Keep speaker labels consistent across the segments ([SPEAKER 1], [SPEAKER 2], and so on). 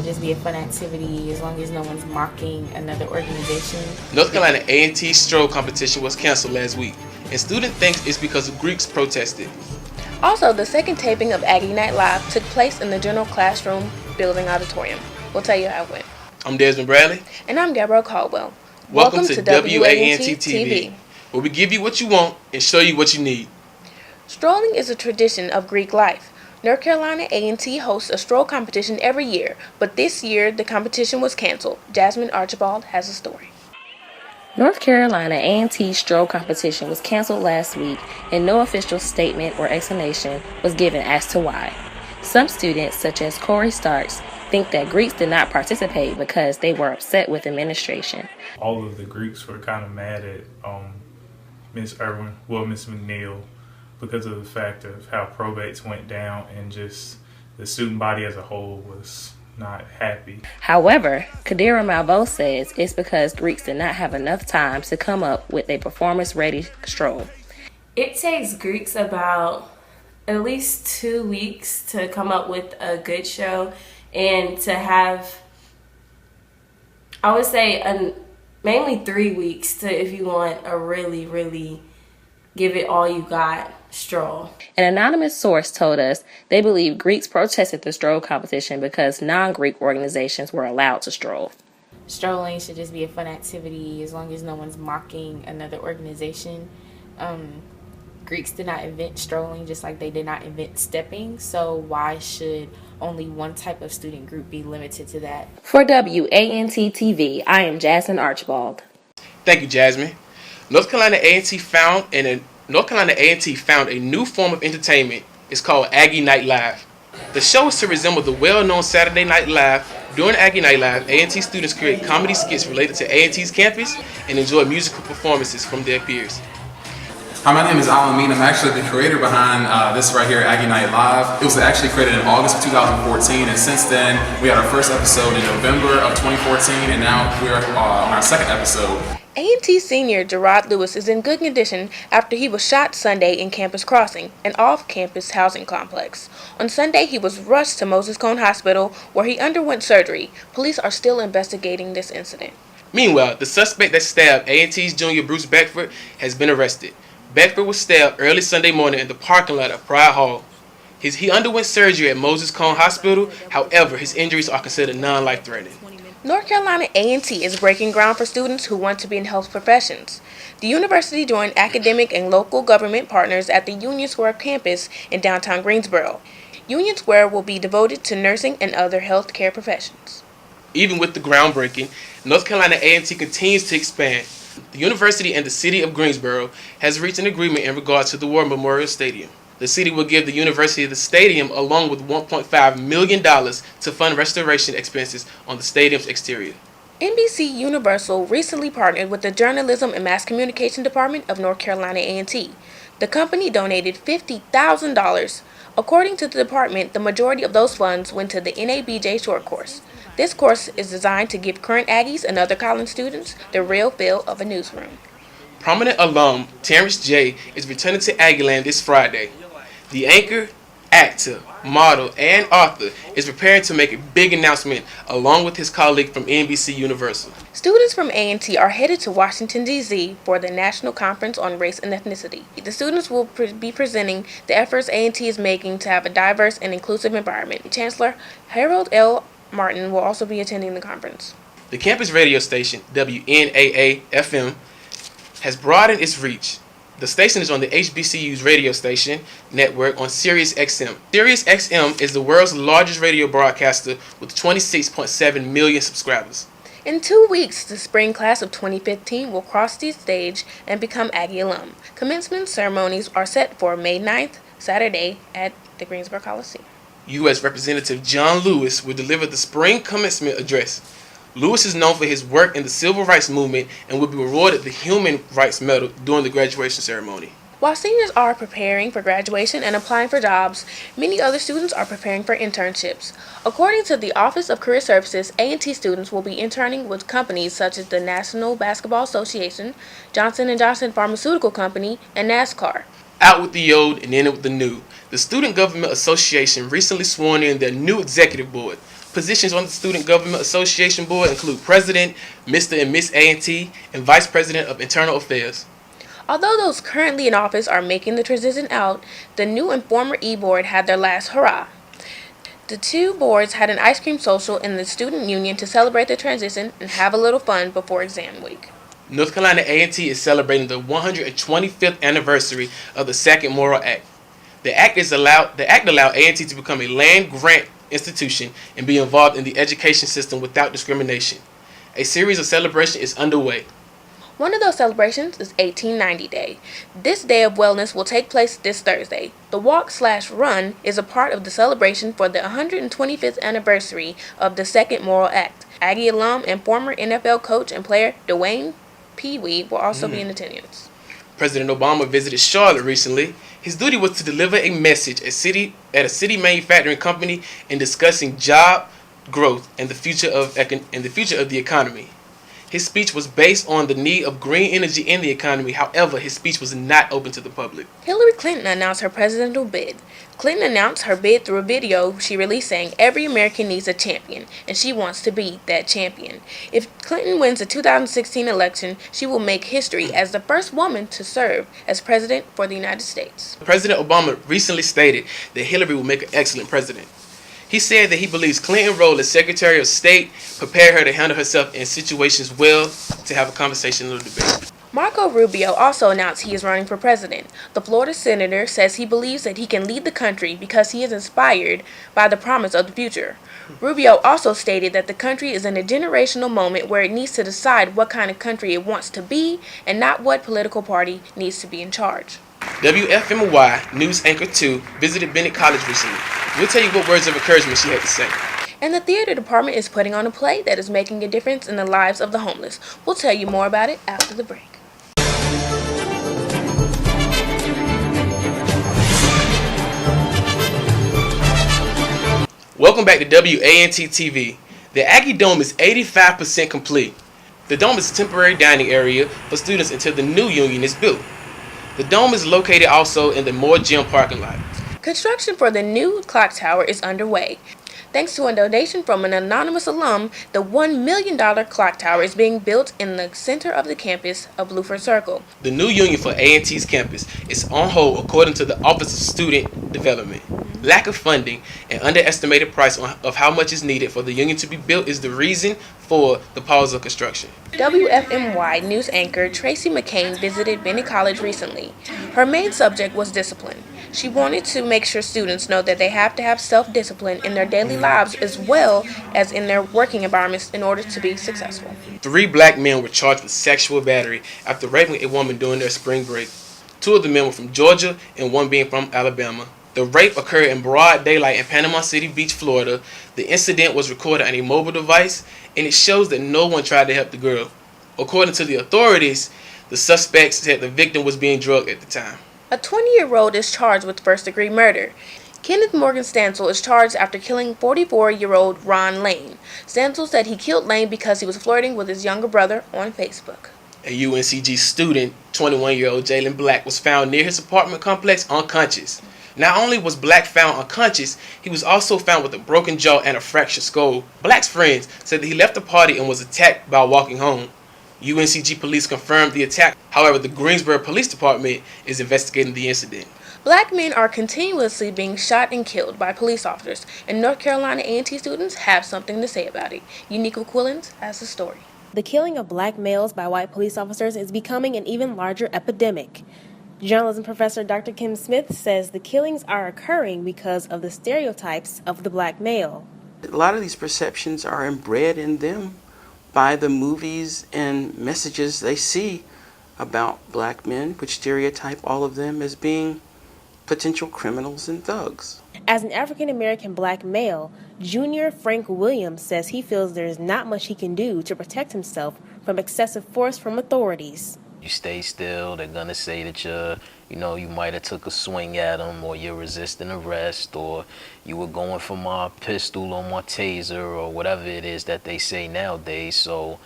[SPEAKER 1] just be a fun activity as long as no one's mocking another organization.
[SPEAKER 2] North Carolina A&T stroll competition was canceled last week, and students think it's because of Greeks protested.
[SPEAKER 3] Also, the second taping of Aggie Night Live took place in the General Classroom Building Auditorium. We'll tell you how it went.
[SPEAKER 2] I'm Desmond Bradley.
[SPEAKER 3] And I'm Gabrielle Caldwell.
[SPEAKER 2] Welcome to WANT TV, where we give you what you want and show you what you need.
[SPEAKER 3] Strolling is a tradition of Greek life. North Carolina A&T hosts a stroll competition every year, but this year the competition was canceled. Jasmine Archibald has a story.
[SPEAKER 4] North Carolina A&T stroll competition was canceled last week, and no official statement or explanation was given as to why. Some students, such as Corey Starks, think that Greeks did not participate because they were upset with administration.
[SPEAKER 5] All of the Greeks were kind of mad at Miss McNeil, because of the fact of how probates went down and just the student body as a whole was not happy.
[SPEAKER 4] However, Kadira Malvo says it's because Greeks did not have enough time to come up with a performance-ready stroll.
[SPEAKER 6] It takes Greeks about at least 2 weeks to come up with a good show and to have, I would say, mainly 3 weeks to, if you want a really, really give it all you got stroll.
[SPEAKER 4] An anonymous source told us they believe Greeks protested the stroll competition because non-Greek organizations were allowed to stroll.
[SPEAKER 1] Strolling should just be a fun activity as long as no one's mocking another organization. Greeks did not invent strolling, just like they did not invent stepping, so why should only one type of student group be limited to that?
[SPEAKER 4] For WANT TV, I am Jasmine Archibald.
[SPEAKER 2] Thank you, Jasmine. North Carolina A&T found a new form of entertainment. It's called Aggie Night Live. The show is to resemble the well-known Saturday Night Live. During Aggie Night Live, A&T students create comedy skits related to A&T's campus and enjoy musical performances from their peers.
[SPEAKER 7] Hi, my name is Alan Mean. I'm actually the creator behind this right here, Aggie Night Live. It was actually created in August of 2014, and since then, we had our first episode in November of 2014, and now we're on our second episode.
[SPEAKER 3] A&T senior Gerard Lewis is in good condition after he was shot Sunday in Campus Crossing, an off-campus housing complex. On Sunday, he was rushed to Moses Cone Hospital, where he underwent surgery. Police are still investigating this incident.
[SPEAKER 2] Meanwhile, the suspect that stabbed A&T's junior Bruce Beckford has been arrested. Beckford was stabbed early Sunday morning in the parking lot of Pride Hall. He underwent surgery at Moses Cone Hospital. However, his injuries are considered non-life-threatening.
[SPEAKER 3] North Carolina A&T is breaking ground for students who want to be in health professions. The university joined academic and local government partners at the Union Square campus in downtown Greensboro. Union Square will be devoted to nursing and other health care professions.
[SPEAKER 2] Even with the groundbreaking, North Carolina A&T continues to expand. The university and the city of Greensboro has reached an agreement in regards to the War Memorial Stadium. The city will give the university the stadium along with $1.5 million to fund restoration expenses on the stadium's exterior.
[SPEAKER 3] NBC Universal recently partnered with the Journalism and Mass Communication Department of North Carolina A&T. The company donated $50,000. According to the department, the majority of those funds went to the NABJ short course. This course is designed to give current Aggies and other college students the real feel of a newsroom.
[SPEAKER 2] Prominent alum Terrence J. is returning to Aggieland this Friday. The anchor, actor, model, and author is preparing to make a big announcement along with his colleague from NBC Universal.
[SPEAKER 3] Students from A&T are headed to Washington, D.C. for the National Conference on Race and Ethnicity. The students will be presenting the efforts A&T is making to have a diverse and inclusive environment. Chancellor Harold L. Martin will also be attending the conference.
[SPEAKER 2] The campus radio station, WNAA-FM, has broadened its reach. The station is on the HBCU's radio station network on Sirius XM. Sirius XM is the world's largest radio broadcaster with 26.7 million subscribers.
[SPEAKER 3] In 2 weeks, the spring class of 2015 will cross the stage and become Aggie alum. Commencement ceremonies are set for May 9th, Saturday, at the Greensboro Coliseum.
[SPEAKER 2] U.S. Representative John Lewis will deliver the spring commencement address. Lewis is known for his work in the civil rights movement and will be awarded the Human Rights Medal during the graduation ceremony.
[SPEAKER 3] While seniors are preparing for graduation and applying for jobs, many other students are preparing for internships. According to the Office of Career Services, A&T students will be interning with companies such as the National Basketball Association, Johnson & Johnson Pharmaceutical Company, and NASCAR.
[SPEAKER 2] Out with the old and in with the new. The Student Government Association recently sworn in their new executive board. Positions on the Student Government Association Board include President, Mr. and Miss A&T, and Vice President of Internal Affairs.
[SPEAKER 3] Although those currently in office are making the transition out, the new and former E-Board had their last hurrah. The two boards had an ice cream social in the student union to celebrate the transition and have a little fun before exam week.
[SPEAKER 2] North Carolina A&T is celebrating the 125th anniversary of the Second Morrill Act. The act allowed A&T to become a land-grant institution and be involved in the education system without discrimination. A series of celebrations is underway.
[SPEAKER 3] One of those celebrations is 1890 Day. This day of wellness will take place this Thursday. The walk/run is a part of the celebration for the 125th anniversary of the Second Morrill Act. Aggie alum and former NFL coach and player Dwayne Pee-wee will also be in attendance.
[SPEAKER 2] President Obama visited Charlotte recently. His duty was to deliver a message at a city manufacturing company in discussing job growth and the future of the economy. His speech was based on the need of green energy in the economy. However, his speech was not open to the public.
[SPEAKER 3] Hillary Clinton announced her presidential bid. Clinton announced her bid through a video she released saying every American needs a champion, and she wants to be that champion. If Clinton wins the 2016 election, she will make history as the first woman to serve as president for the United States.
[SPEAKER 2] President Obama recently stated that Hillary will make an excellent president. He said that he believes Clinton's role as Secretary of State prepared her to handle herself in situations well to have a conversation or debate.
[SPEAKER 3] Marco Rubio also announced he is running for president. The Florida senator says he believes that he can lead the country because he is inspired by the promise of the future. Rubio also stated that the country is in a generational moment where it needs to decide what kind of country it wants to be and not what political party needs to be in charge.
[SPEAKER 2] WFMY News Anchor 2 visited Bennett College recently. We'll tell you what words of encouragement she had to say.
[SPEAKER 3] And the theater department is putting on a play that is making a difference in the lives of the homeless. We'll tell you more about it after the break.
[SPEAKER 2] Welcome back to WANT TV. The Aggie Dome is 85% complete. The dome is a temporary dining area for students until the new union is built. The dome is located also in the Moore Gym parking lot.
[SPEAKER 3] Construction for the new clock tower is underway. Thanks to a donation from an anonymous alum, the $1 million clock tower is being built in the center of the campus of Bluford Circle.
[SPEAKER 2] The new union for A&T's campus is on hold according to the Office of Student Development. Lack of funding and underestimated price of how much is needed for the union to be built is the reason for the pause of construction.
[SPEAKER 3] WFMY news anchor Tracy McCain visited Bennett College recently. Her main subject was discipline. She wanted to make sure students know that they have to have self-discipline in their daily lives as well as in their working environments in order to be successful.
[SPEAKER 2] 3 black men were charged with sexual battery after raping a woman during their spring break. 2 of the men were from Georgia and 1 being from Alabama. The rape occurred in broad daylight in Panama City Beach, Florida. The incident was recorded on a mobile device, and it shows that no one tried to help the girl. According to the authorities, the suspects said the victim was being drugged at the time.
[SPEAKER 3] A 20-year-old is charged with first-degree murder. Kenneth Morgan Stansel is charged after killing 44-year-old Ron Lane. Stansel said he killed Lane because he was flirting with his younger brother on Facebook.
[SPEAKER 2] A UNCG student, 21-year-old Jalen Black, was found near his apartment complex unconscious. Not only was Black found unconscious, he was also found with a broken jaw and a fractured skull. Black's friends said that he left the party and was attacked while walking home. UNCG police confirmed the attack. However, the Greensboro Police Department is investigating the incident.
[SPEAKER 3] Black men are continuously being shot and killed by police officers, and North Carolina A&T students have something to say about it. Uniqua Quillins has the story.
[SPEAKER 8] The killing of black males by white police officers is becoming an even larger epidemic. Journalism professor Dr. Kim Smith says the killings are occurring because of the stereotypes of the black male.
[SPEAKER 9] A lot of these perceptions are inbred in them by the movies and messages they see about black men, which stereotype all of them as being potential criminals and thugs.
[SPEAKER 8] As an African-American black male, Junior Frank Williams says he feels there is not much he can do to protect himself from excessive force from authorities.
[SPEAKER 10] You stay still, they're gonna say that you might have took a swing at them, or you're resisting arrest, or you were going for my pistol or my taser, or whatever it is that they say nowadays. So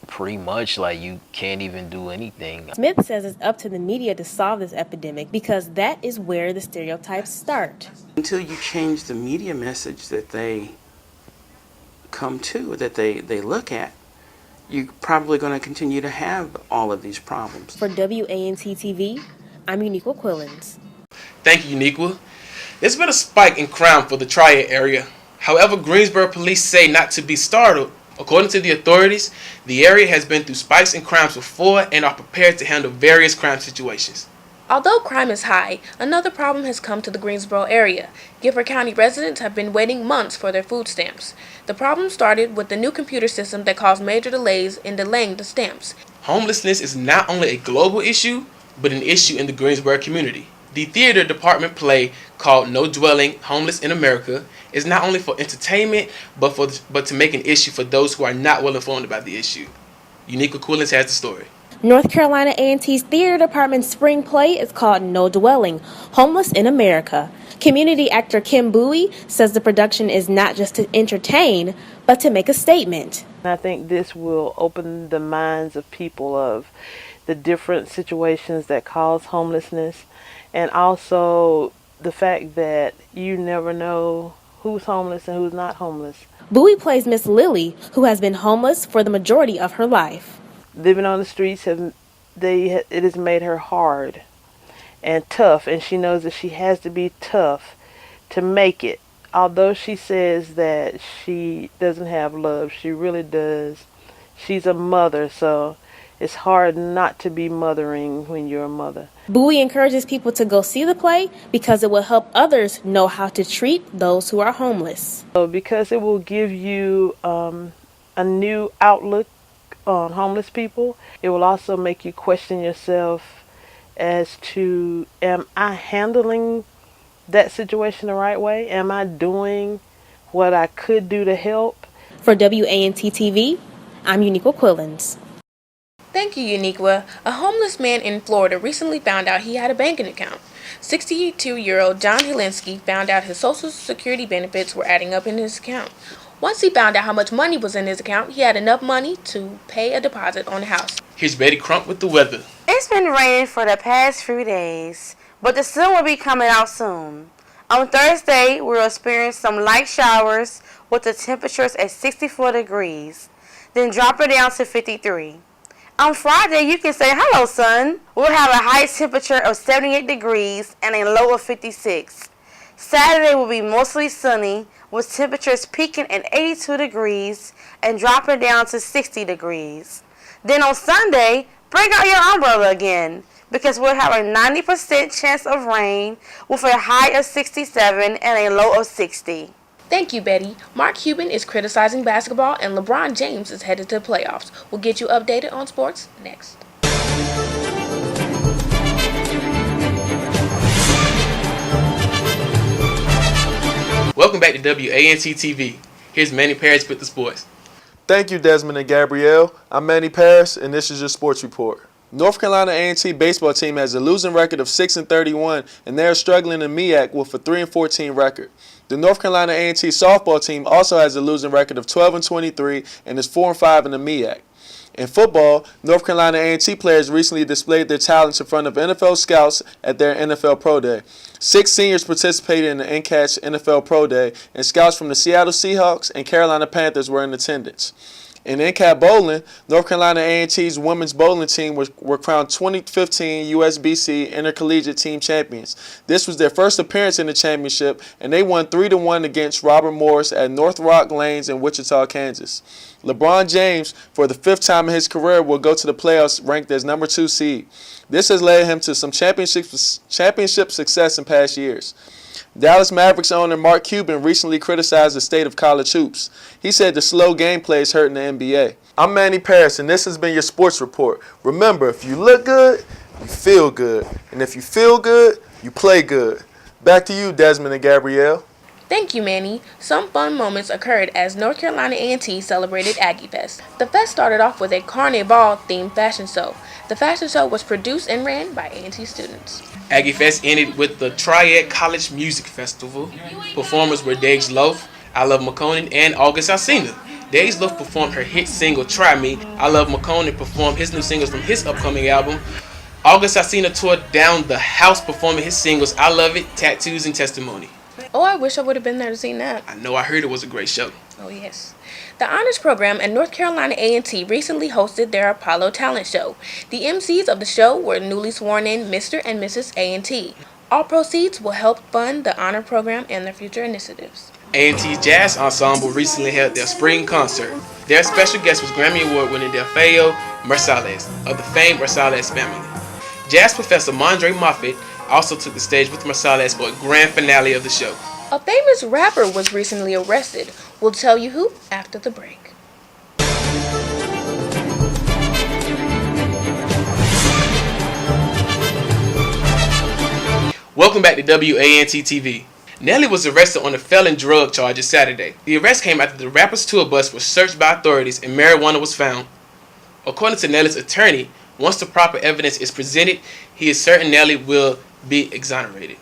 [SPEAKER 10] pretty much like you can't even do anything.
[SPEAKER 8] Smith says it's up to the media to solve this epidemic because that is where the stereotypes start.
[SPEAKER 9] Until you change the media message that they come to, that they look at, you're probably going to continue to have all of these problems.
[SPEAKER 8] For WANT TV, I'm Uniqua Quillens.
[SPEAKER 2] Thank you, Uniqua. There's been a spike in crime for the Triad area. However, Greensboro police say not to be startled. According to the authorities, the area has been through spikes in crimes before and are prepared to handle various crime situations.
[SPEAKER 3] Although crime is high, another problem has come to the Greensboro area. Gifford County residents have been waiting months for their food stamps. The problem started with the new computer system that caused major delays in delaying the stamps.
[SPEAKER 2] Homelessness is not only a global issue, but an issue in the Greensboro community. The theater department play called No Dwelling, Homeless in America is not only for entertainment, but to make an issue for those who are not well informed about the issue. Uniqua Quillens has the story.
[SPEAKER 8] North Carolina A&T's theater department's spring play is called No Dwelling, Homeless in America. Community actor Kim Bowie says the production is not just to entertain, but to make a statement.
[SPEAKER 11] I think this will open the minds of people of the different situations that cause homelessness, and also the fact that you never know who's homeless and who's not homeless.
[SPEAKER 8] Bowie plays Miss Lily, who has been homeless for the majority of her life.
[SPEAKER 11] Living on the streets, it has made her hard and tough, and she knows that she has to be tough to make it. Although she says that she doesn't have love, she really does. She's a mother, so it's hard not to be mothering when you're a mother.
[SPEAKER 8] Bowie encourages people to go see the play because it will help others know how to treat those who are homeless.
[SPEAKER 11] So because it will give you a new outlook on homeless people, it will also make you question yourself as to, am I handling that situation the right way? Am I doing what I could do to help?
[SPEAKER 8] For WANT TV, I'm Uniqua Quillens.
[SPEAKER 3] Thank you, Uniqua. A homeless man in Florida recently found out he had a banking account. 62-year-old John Helinski found out his Social Security benefits were adding up in his account. Once he found out how much money was in his account, he had enough money to pay a deposit on the house.
[SPEAKER 2] Here's Betty Crump with the weather.
[SPEAKER 12] It's been raining for the past few days, but the sun will be coming out soon. On Thursday, we'll experience some light showers with the temperatures at 64 degrees, then drop it down to 53. On Friday, you can say, "Hello, sun." We'll have a high temperature of 78 degrees and a low of 56. Saturday will be mostly sunny, with temperatures peaking at 82 degrees and dropping down to 60 degrees. Then on Sunday, bring out your umbrella again, because we'll have a 90% chance of rain with a high of 67 and a low of 60.
[SPEAKER 3] Thank you, Betty. Mark Cuban is criticizing basketball, and LeBron James is headed to the playoffs. We'll get you updated on sports next.
[SPEAKER 2] Welcome back to WANT TV. Here's Manny Paris with the sports.
[SPEAKER 13] Thank you, Desmond and Gabrielle. I'm Manny Paris, and this is your sports report. North Carolina A&T baseball team has a losing record of 6-31, and they are struggling in MEAC with a 3-14 record. The North Carolina A&T softball team also has a losing record of 12-23 and is 4-5 in the MEAC. In football, North Carolina A&T players recently displayed their talents in front of NFL scouts at their NFL Pro Day. 6 seniors participated in the NCAT's NFL Pro Day, and scouts from the Seattle Seahawks and Carolina Panthers were in attendance. In NCAT bowling, North Carolina A&T's women's bowling team were crowned 2015 USBC Intercollegiate Team Champions. This was their first appearance in the championship, and they won 3-1 against Robert Morris at North Rock Lanes in Wichita, Kansas. LeBron James, for the 5th time in his career, will go to the playoffs ranked as number 2 seed. This has led him to some championship success in past years. Dallas Mavericks owner Mark Cuban recently criticized the state of college hoops. He said the slow gameplay is hurting the NBA. I'm Manny Paris, and this has been your sports report. Remember, if you look good, you feel good. And if you feel good, you play good. Back to you, Desmond and Gabrielle.
[SPEAKER 3] Thank you, Manny. Some fun moments occurred as North Carolina A&T celebrated Aggie Fest. The fest started off with a Carnival-themed fashion show. The fashion show was produced and ran by A&T students.
[SPEAKER 2] Aggie Fest ended with the Triad College Music Festival. Performers were Dej Loaf, I Love McConan, and August Alsina. Dej Loaf performed her hit single, Try Me. I Love McConan performed his new singles from his upcoming album. August Alsina toured down the house performing his singles, I Love It, Tattoos, and Testimony.
[SPEAKER 3] Oh, I wish I would have been there to see that.
[SPEAKER 2] I know, I heard it was a great show.
[SPEAKER 3] Oh, yes. The Honors Program at North Carolina A&T recently hosted their Apollo Talent Show. The MCs of the show were newly sworn in Mr. and Mrs. A&T. All proceeds will help fund the Honor Program and their future initiatives.
[SPEAKER 2] A&T Jazz Ensemble recently held their spring concert. Their special guest was Grammy Award-winning Delfeo Marsalis of the famed Marsalis family. Jazz professor Mondre Moffitt also took the stage with Marsalis for a grand finale of the show.
[SPEAKER 3] A famous rapper was recently arrested. We'll tell you who after the break.
[SPEAKER 2] Welcome back to WANT TV. Nelly was arrested on a felon drug charges Saturday. The arrest came after the rapper's tour bus was searched by authorities and marijuana was found. According to Nelly's attorney, once the proper evidence is presented, he is certain Nelly will be exonerated.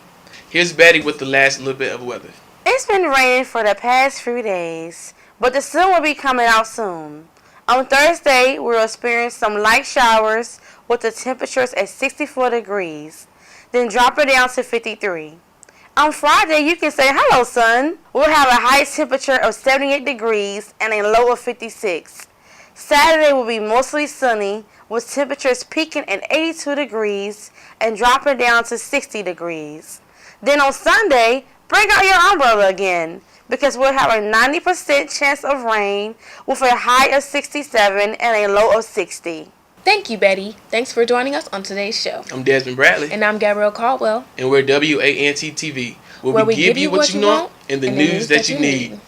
[SPEAKER 2] Here's Betty with the last little bit of weather.
[SPEAKER 12] It's been raining for the past few days, but the sun will be coming out soon. On Thursday, we will experience some light showers with the temperatures at 64 degrees, then drop it down to 53. On Friday, you can say, "Hello, sun." We'll have a high temperature of 78 degrees and a low of 56. Saturday will be mostly sunny with temperatures peaking at 82 degrees and dropping down to 60 degrees. Then on Sunday, bring out your umbrella again because we'll have a 90% chance of rain with a high of 67 and a low of 60.
[SPEAKER 3] Thank you, Betty. Thanks for joining us on today's show.
[SPEAKER 2] I'm Desmond Bradley.
[SPEAKER 3] And I'm Gabrielle Caldwell.
[SPEAKER 2] And we're WANT TV, where we give you what you want and the news that you need.